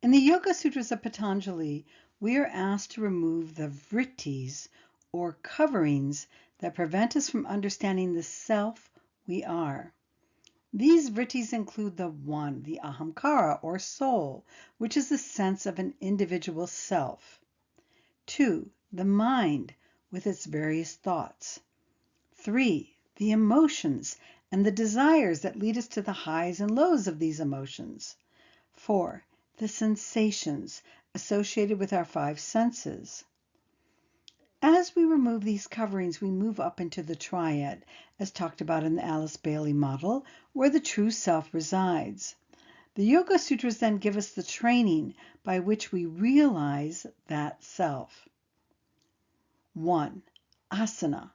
In the Yoga Sutras of Patanjali, we are asked to remove the vrittis, or coverings, that prevent us from understanding the self we are. These vrittis include the ahamkara, or soul, which is the sense of an individual self. 2, the mind, with its various thoughts. 3, the emotions and the desires that lead us to the highs and lows of these emotions. 4, the sensations associated with our 5 senses. As we remove these coverings, we move up into the triad, as talked about in the Alice Bailey model, where the true self resides. The Yoga Sutras then give us the training by which we realize that self. 1, asana,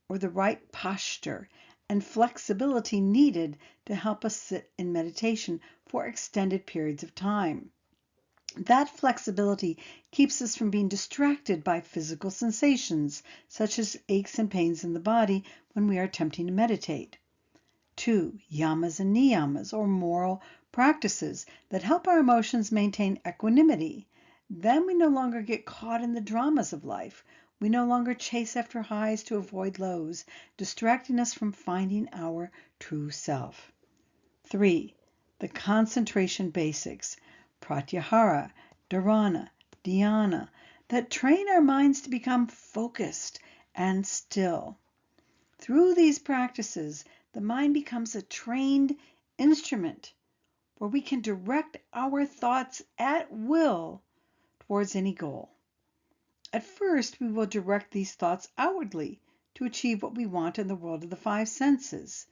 or the right posture and flexibility needed to help us sit in meditation for extended periods of time. That flexibility keeps us from being distracted by physical sensations, such as aches and pains in the body when we are attempting to meditate. 2, yamas and niyamas, or moral practices that help our emotions maintain equanimity. Then we no longer get caught in the dramas of life. We no longer chase after highs to avoid lows, distracting us from finding our true self. 3, the concentration basics, pratyahara, dharana, dhyana, that train our minds to become focused and still. Through these practices, the mind becomes a trained instrument where we can direct our thoughts at will towards any goal. At first, we will direct these thoughts outwardly to achieve what we want in the world of the 5 senses.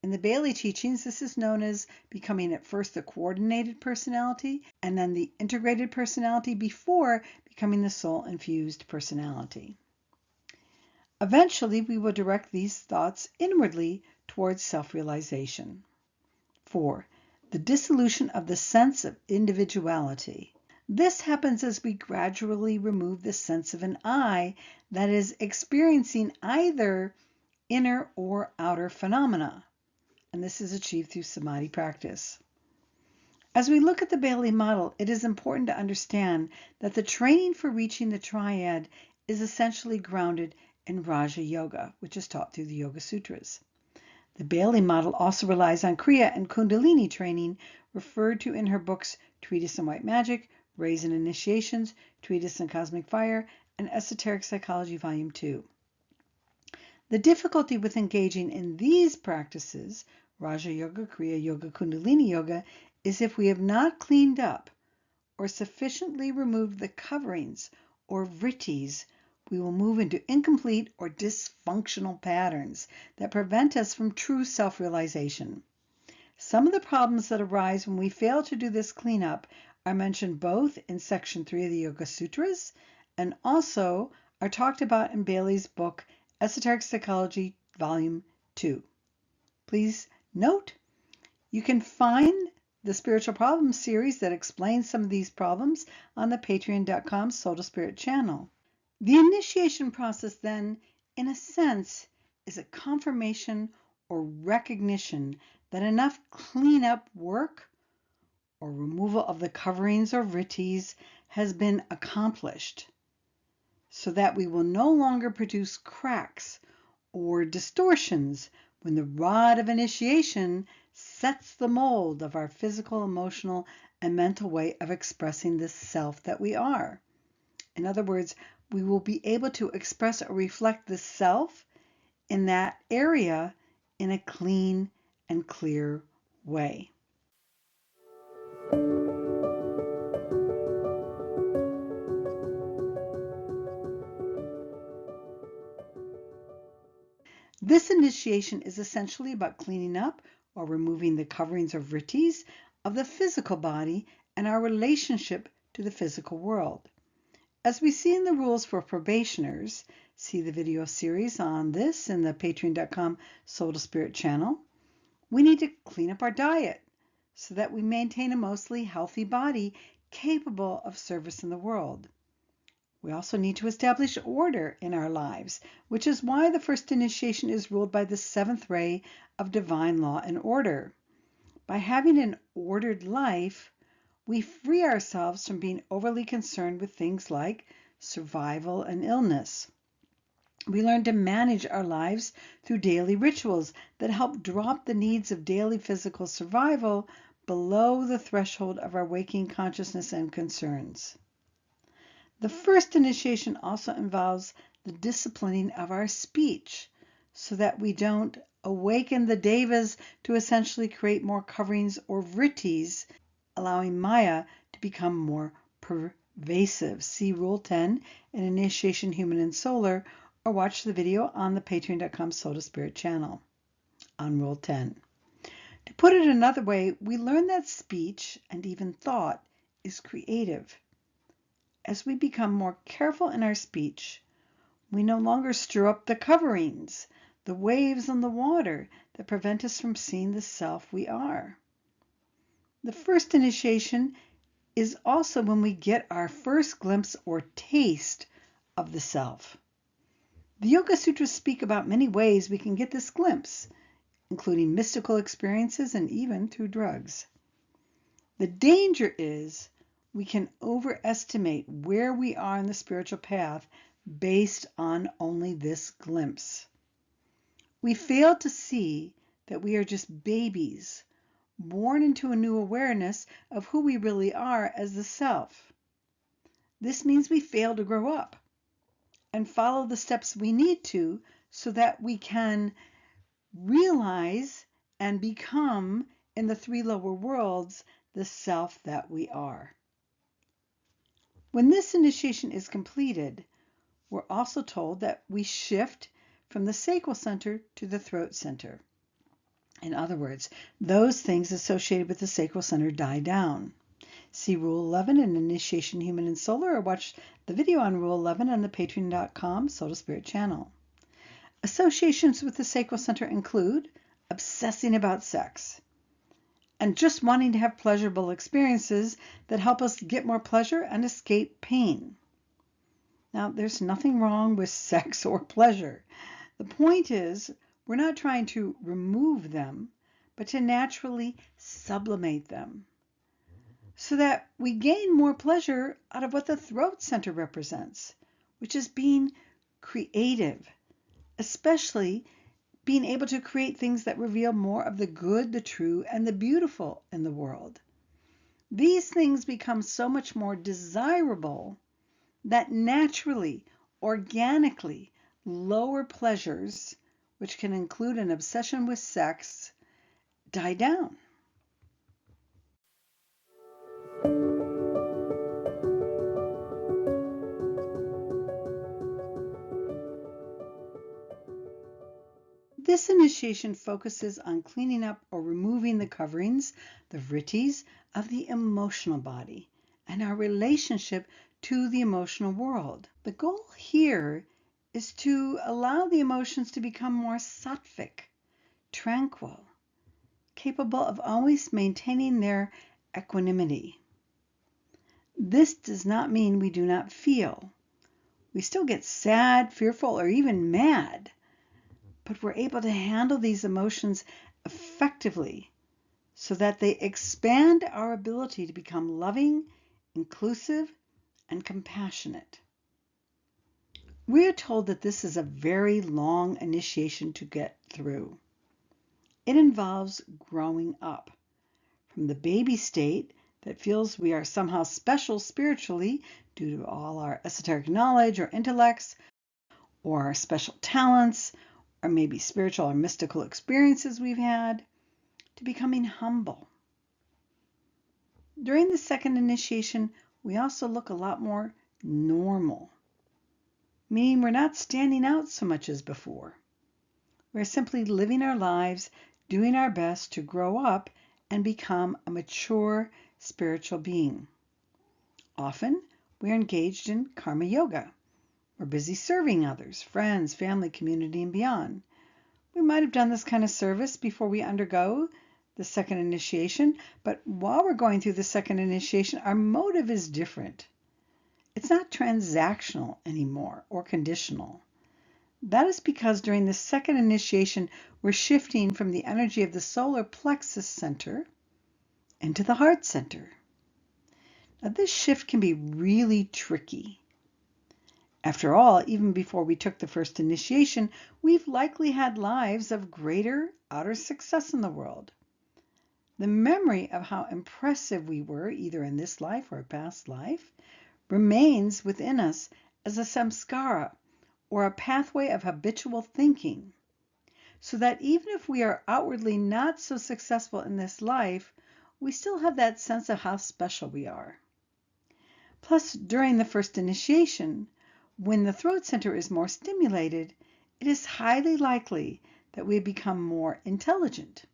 In the Bailey teachings, this is known as becoming at first the coordinated personality and then the integrated personality before becoming the soul-infused personality. Eventually, we will direct these thoughts inwardly towards self-realization. 4, the dissolution of the sense of individuality. This happens as we gradually remove the sense of an I that is experiencing either inner or outer phenomena. And this is achieved through samadhi practice. As we look at the Bailey model, it is important to understand that the training for reaching the triad is essentially grounded in Raja Yoga, which is taught through the Yoga Sutras. The Bailey model also relies on Kriya and Kundalini training, referred to in her books Treatise on White Magic, Rays and Initiations, Treatise on Cosmic Fire, and Esoteric Psychology Volume 2. The difficulty with engaging in these practices, Raja Yoga, Kriya Yoga, Kundalini Yoga, is if we have not cleaned up or sufficiently removed the coverings or vrittis, we will move into incomplete or dysfunctional patterns that prevent us from true self-realization. Some of the problems that arise when we fail to do this cleanup are mentioned both in Section 3 of the Yoga Sutras and also are talked about in Bailey's book, Esoteric Psychology, Volume 2. Please note, you can find the Spiritual Problems series that explains some of these problems on the patreon.com Soul to Spirit channel. The initiation process then, in a sense, is a confirmation or recognition that enough cleanup work or removal of the coverings or vrittis has been accomplished, so that we will no longer produce cracks or distortions when the rod of initiation sets the mold of our physical, emotional, and mental way of expressing the self that we are. In other words, we will be able to express or reflect the self in that area in a clean and clear way. This initiation is essentially about cleaning up or removing the coverings or vrittis of the physical body and our relationship to the physical world. As we see in the rules for probationers, see the video series on this in the patreon.com Soul to Spirit channel, we need to clean up our diet so that we maintain a mostly healthy body capable of service in the world. We also need to establish order in our lives, which is why the first initiation is ruled by the 7th ray of divine law and order. By having an ordered life, we free ourselves from being overly concerned with things like survival and illness. We learn to manage our lives through daily rituals that help drop the needs of daily physical survival below the threshold of our waking consciousness and concerns. The first initiation also involves the disciplining of our speech so that we don't awaken the devas to essentially create more coverings or vrittis, allowing Maya to become more pervasive. See Rule 10 in Initiation Human and Solar, or watch the video on the patreon.com/Soul2Spirit channel on Rule 10. To put it another way, we learn that speech and even thought is creative. As we become more careful in our speech, we no longer stir up the coverings, the waves on the water that prevent us from seeing the self we are. The first initiation is also when we get our first glimpse or taste of the self. The Yoga Sutras speak about many ways we can get this glimpse, including mystical experiences and even through drugs. The danger is we can overestimate where we are in the spiritual path based on only this glimpse. We fail to see that we are just babies, born into a new awareness of who we really are as the self. This means we fail to grow up and follow the steps we need to so that we can realize and become in the three lower worlds the self that we are. When this initiation is completed, we're also told that we shift from the sacral center to the throat center. In other words, those things associated with the sacral center die down. See Rule 11 in Initiation Human and Solar, or watch the video on Rule 11 on the patreon.com/Soul2Spirit channel. Associations with the sacral center include obsessing about sex and just wanting to have pleasurable experiences that help us get more pleasure and escape pain. Now, there's nothing wrong with sex or pleasure. The point is, we're not trying to remove them, but to naturally sublimate them so that we gain more pleasure out of what the throat center represents, which is being creative, especially being able to create things that reveal more of the good, the true, and the beautiful in the world. These things become so much more desirable that naturally, organically, lower pleasures, which can include an obsession with sex, die down. This initiation focuses on cleaning up or removing the coverings, the vrittis, of the emotional body and our relationship to the emotional world. The goal here is to allow the emotions to become more sattvic, tranquil, capable of always maintaining their equanimity. This does not mean we do not feel. We still get sad, fearful, or even mad, but we're able to handle these emotions effectively so that they expand our ability to become loving, inclusive, and compassionate. We are told that this is a very long initiation to get through. It involves growing up from the baby state that feels we are somehow special spiritually due to all our esoteric knowledge or intellects or our special talents or maybe spiritual or mystical experiences we've had, to becoming humble. During the second initiation, we also look a lot more normal, meaning we're not standing out so much as before. We're simply living our lives, doing our best to grow up and become a mature spiritual being. Often, we're engaged in karma yoga. We're busy serving others, friends, family, community, and beyond. We might have done this kind of service before we undergo the second initiation, but while we're going through the second initiation, our motive is different. It's not transactional anymore or conditional. That is because during the second initiation, we're shifting from the energy of the solar plexus center, and to the heart center. Now, this shift can be really tricky. After all, even before we took the first initiation, we've likely had lives of greater outer success in the world. The memory of how impressive we were, either in this life or a past life, remains within us as a samskara, or a pathway of habitual thinking, so that even if we are outwardly not so successful in this life, we still have that sense of how special we are. Plus, during the first initiation, when the throat center is more stimulated, it is highly likely that we become more intelligent.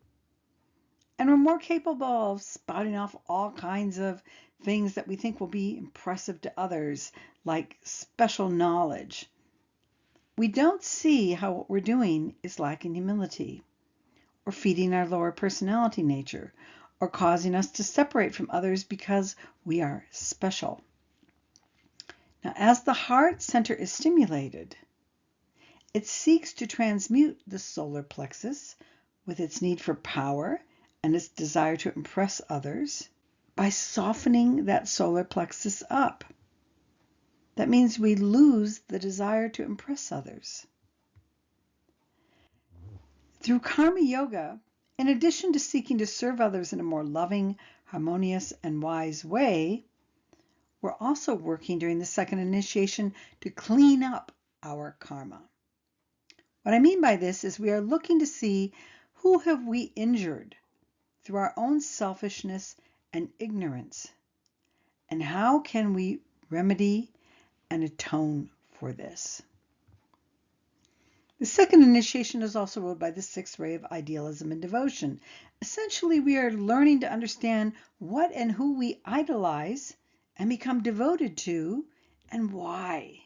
And we're more capable of spouting off all kinds of things that we think will be impressive to others, like special knowledge. We don't see how what we're doing is lacking humility, or feeding our lower personality nature, or causing us to separate from others because we are special. Now, as the heart center is stimulated, it seeks to transmute the solar plexus with its need for power and its desire to impress others by softening that solar plexus up. That means we lose the desire to impress others. Through karma yoga, in addition to seeking to serve others in a more loving, harmonious, and wise way, we're also working during the second initiation to clean up our karma. What I mean by this is we are looking to see who have we injured through our own selfishness and ignorance, and how can we remedy and atone for this. The second initiation is also ruled by the sixth ray of idealism and devotion. Essentially, we are learning to understand what and who we idolize and become devoted to, and why.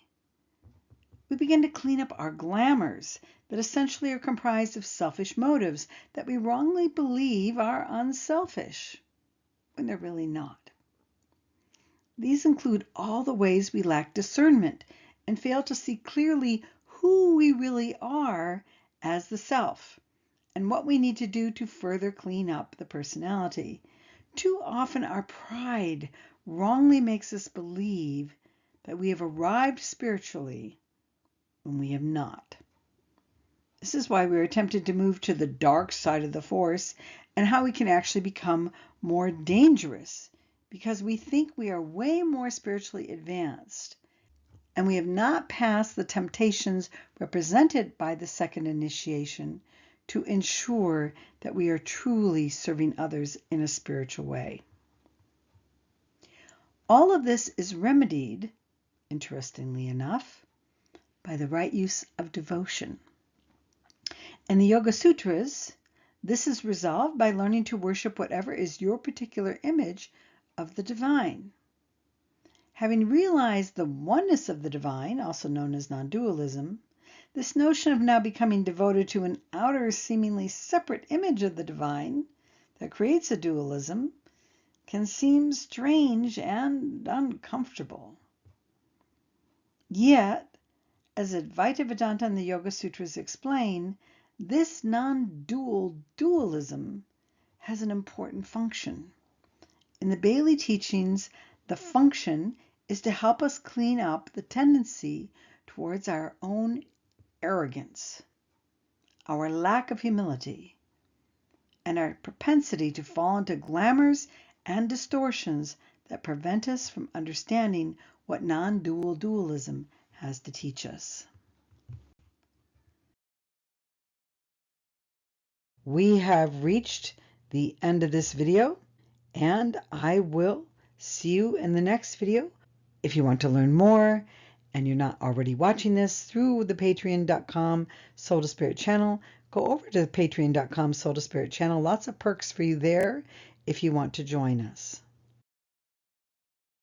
We begin to clean up our glamours that essentially are comprised of selfish motives that we wrongly believe are unselfish, when they're really not. These include all the ways we lack discernment and fail to see clearly who we really are as the self, and what we need to do to further clean up the personality. Too often our pride wrongly makes us believe that we have arrived spiritually when we have not. This is why we are tempted to move to the dark side of the force, and how we can actually become more dangerous, because we think we are way more spiritually advanced, and we have not passed the temptations represented by the second initiation to ensure that we are truly serving others in a spiritual way. All of this is remedied, interestingly enough, by the right use of devotion. In the Yoga Sutras, this is resolved by learning to worship whatever is your particular image of the divine. Having realized the oneness of the divine, also known as non-dualism, this notion of now becoming devoted to an outer, seemingly separate image of the divine that creates a dualism can seem strange and uncomfortable. Yet, as Advaita Vedanta and the Yoga Sutras explain, this non-dual dualism has an important function. In the Bailey teachings, the function is to help us clean up the tendency towards our own arrogance, our lack of humility, and our propensity to fall into glamours and distortions that prevent us from understanding what non-dual dualism has to teach us. We have reached the end of this video, and I will see you in the next video. If you want to learn more and you're not already watching this through the patreon.com Soul to Spirit channel, go over to the patreon.com Soul to Spirit channel. Lots of perks for you there if you want to join us.